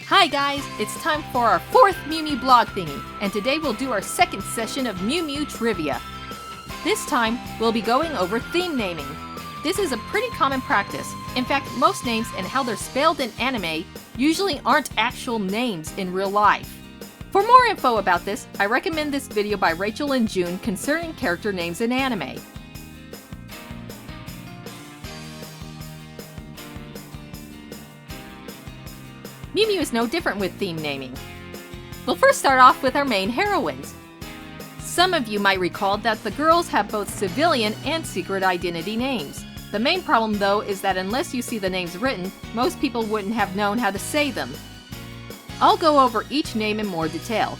Hi guys, it's time for our 4th Mew Mew Blog Thingy, and today we'll do our 2nd session of Mew Mew Trivia. This time, we'll be going over theme naming. This is a pretty common practice. In fact, most names and how they're spelled in anime usually aren't actual names in real life. For more info about this, I recommend this video by Rachel and June concerning character names in anime. Mew Mew is no different with theme naming. We'll first start off with our main heroines. Some of you might recall that the girls have both civilian and secret identity names. The main problem though is that unless you see the names written, most people wouldn't have known how to say them. I'll go over each name in more detail.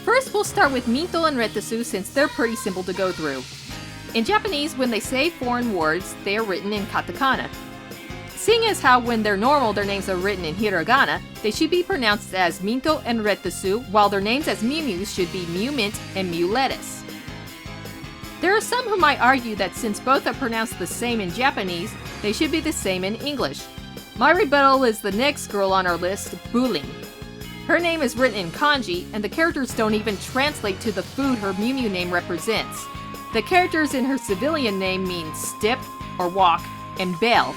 First, we'll start with Minto and Retesu since they're pretty simple to go through. In Japanese, when they say foreign words, they are written in katakana. Seeing as how when they're normal their names are written in hiragana, they should be pronounced as Minto and Retesu, while their names as Mew Mews should be Mew Mint and Mew Lettuce. There are some who might argue that since both are pronounced the same in Japanese, they should be the same in English. My rebuttal is the next girl on our list, Buling. Her name is written in kanji, and the characters don't even translate to the food her Mew Mew name represents. The characters in her civilian name mean step or walk and bell.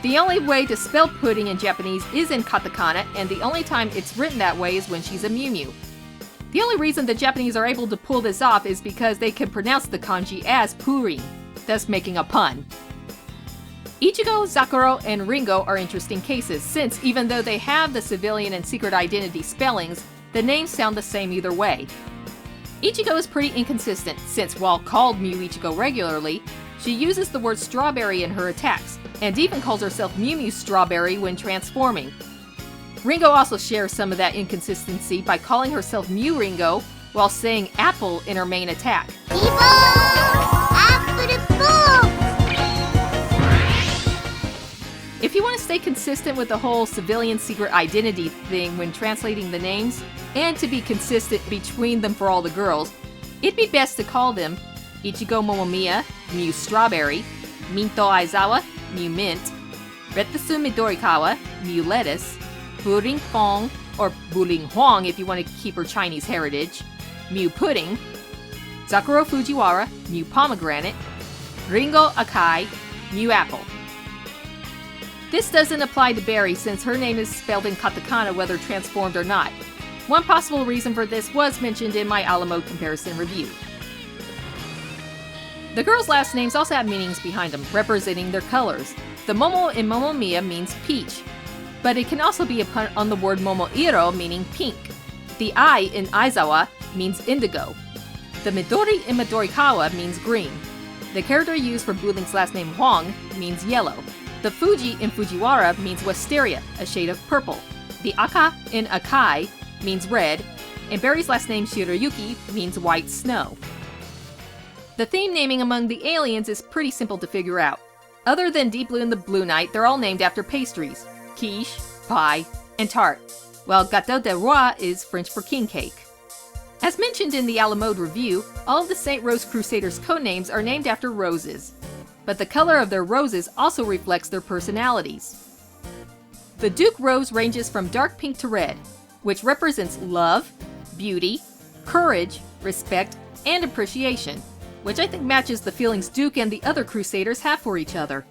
The only way to spell pudding in Japanese is in katakana, and the only time it's written that way is when she's a Mew Mew. The only reason the Japanese are able to pull this off is because they can pronounce the kanji as purin, thus making a pun. Ichigo, Zakuro, and Ringo are interesting cases, since even though they have the civilian and secret identity spellings, the names sound the same either way. Ichigo is pretty inconsistent, since while called Mew Ichigo regularly, she uses the word strawberry in her attacks, and even calls herself Mew Mew Strawberry when transforming. Ringo also shares some of that inconsistency by calling herself Mew Ringo while saying apple in her main attack. If you want to stay consistent with the whole civilian secret identity thing when translating the names, and to be consistent between them for all the girls, it'd be best to call them Ichigo Momomiya, Mew Strawberry, Minto Aizawa, Mew Mint, Retesu Midorikawa, Mew Lettuce, Buling Fong, or Buling Huang if you want to keep her Chinese heritage, Mew Pudding, Zakuro Fujiwara, Mew Pomegranate, Ringo Akai, Mew Apple. This doesn't apply to Berry since her name is spelled in katakana whether transformed or not. One possible reason for this was mentioned in my Alamo comparison review. The girls' last names also have meanings behind them, representing their colors. The Momo in Momomiya means peach, but it can also be a pun on the word Momoiro meaning pink. The I in Aizawa means indigo. The Midori in Midorikawa means green. The character used for Buling's last name Huang means yellow. The Fuji in Fujiwara means wisteria, a shade of purple. The Aka in Akai means red, and Berry's last name Shirayuki means white snow. The theme naming among the aliens is pretty simple to figure out. Other than Deep Blue and the Blue Knight, they're all named after pastries, quiche, pie, and tart, while Gâteau de Roi is French for king cake. As mentioned in the Alamode review, all of the St. Rose Crusaders codenames are named after roses, but the color of their roses also reflects their personalities. The Duke Rose ranges from dark pink to red, which represents love, beauty, courage, respect, and appreciation, which I think matches the feelings Duke and the other Crusaders have for each other.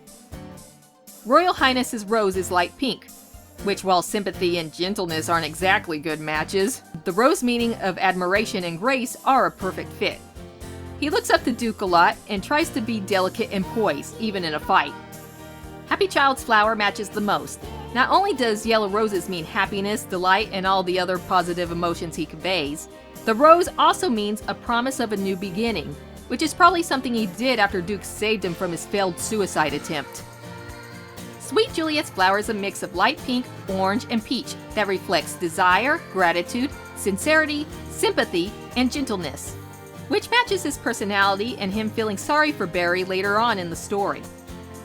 Royal Highness's rose is light pink, which while sympathy and gentleness aren't exactly good matches, the rose meaning of admiration and grace are a perfect fit. He looks up to Duke a lot and tries to be delicate and poised, even in a fight. Happy Child's flower matches the most. Not only does yellow roses mean happiness, delight, and all the other positive emotions he conveys, the rose also means a promise of a new beginning, which is probably something he did after Duke saved him from his failed suicide attempt. Sweet Juliet's flower is a mix of light pink, orange, and peach that reflects desire, gratitude, sincerity, sympathy, and gentleness, which matches his personality and him feeling sorry for Berry later on in the story.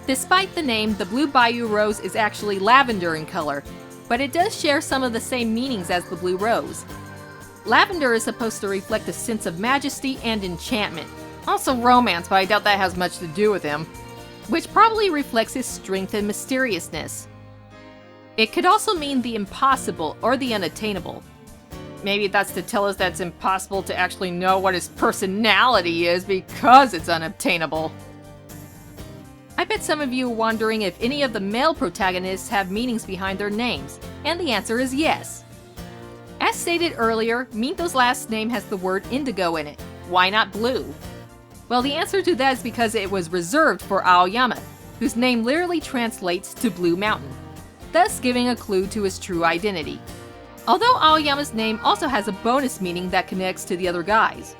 Despite the name, the Blue Bayou Rose is actually lavender in color, but it does share some of the same meanings as the Blue Rose. Lavender is supposed to reflect a sense of majesty and enchantment, also romance, but I doubt that has much to do with him, which probably reflects his strength and mysteriousness. It could also mean the impossible or the unattainable. Maybe that's to tell us that it's impossible to actually know what his personality is because it's unobtainable. I bet some of you are wondering if any of the male protagonists have meanings behind their names, and the answer is yes. As stated earlier, Minto's last name has the word indigo in it. Why not blue? Well, the answer to that is because it was reserved for Aoyama, whose name literally translates to Blue Mountain, thus giving a clue to his true identity. Although Aoyama's name also has a bonus meaning that connects to the other guys.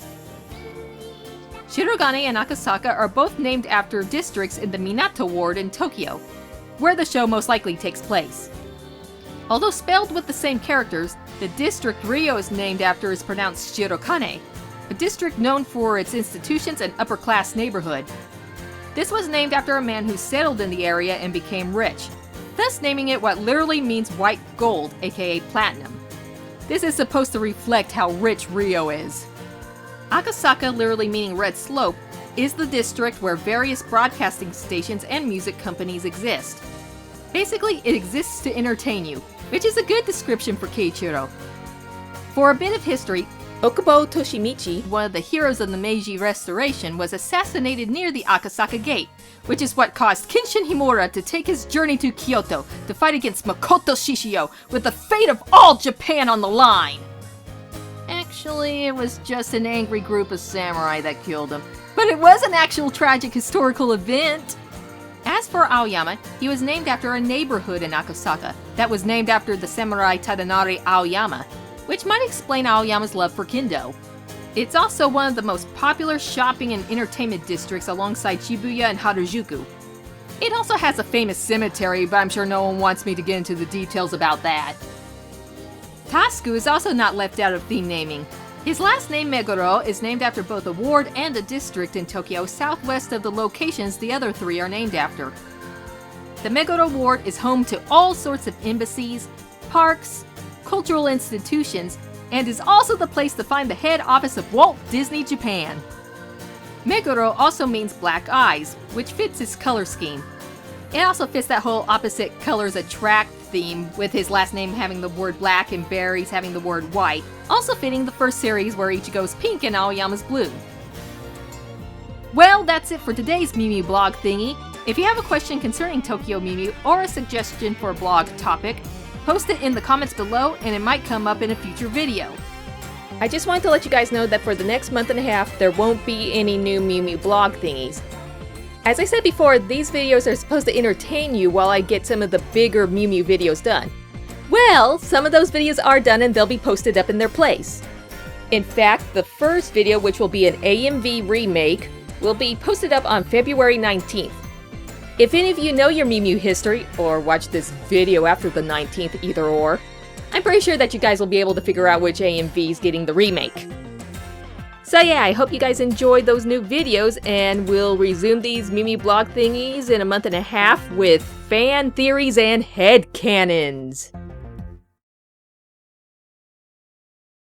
Shirogane and Akasaka are both named after districts in the Minato ward in Tokyo, where the show most likely takes place. Although spelled with the same characters, the district Rio is named after is pronounced Shirokane, a district known for its institutions and upper-class neighborhood. This was named after a man who settled in the area and became rich, thus naming it what literally means white gold, aka platinum. This is supposed to reflect how rich Rio is. Akasaka, literally meaning red slope, is the district where various broadcasting stations and music companies exist. Basically, it exists to entertain you, which is a good description for Keiichiro. For a bit of history, Okubo Toshimichi, one of the heroes of the Meiji Restoration, was assassinated near the Akasaka Gate, which is what caused Kenshin Himura to take his journey to Kyoto to fight against Makoto Shishio with the fate of all Japan on the line. Actually, it was just an angry group of samurai that killed him, but it was an actual tragic historical event. As for Aoyama, he was named after a neighborhood in Akasaka that was named after the samurai Tadanari Aoyama, which might explain Aoyama's love for kendo. It's also one of the most popular shopping and entertainment districts alongside Shibuya and Harajuku. It also has a famous cemetery, but I'm sure no one wants me to get into the details about that. Tasuku is also not left out of theme naming. His last name Meguro is named after both a ward and a district in Tokyo southwest of the locations the other three are named after. The Meguro ward is home to all sorts of embassies, parks, cultural institutions, and is also the place to find the head office of Walt Disney Japan. Meguro also means black eyes, which fits his color scheme. It also fits that whole opposite colors attract theme, with his last name having the word black and berries having the word white, also fitting the first series where Ichigo's pink and Aoyama's blue. Well, that's it for today's Mew Mew Blog Thingy. If you have a question concerning Tokyo Mew Mew or a suggestion for a blog topic, post it in the comments below and it might come up in a future video. I just wanted to let you guys know that for the next month and a half, there won't be any new Mew Mew Blog Thingies. As I said before, these videos are supposed to entertain you while I get some of the bigger Mew Mew videos done. Well, some of those videos are done and they'll be posted up in their place. In fact, the first video, which will be an AMV remake, will be posted up on February 19th. If any of you know your Mew Mew history, or watch this video after the 19th, either or, I'm pretty sure that you guys will be able to figure out which AMV is getting the remake. So yeah, I hope you guys enjoyed those new videos, and we'll resume these Mew Mew Blog Thingies in a month and a half with fan theories and headcanons.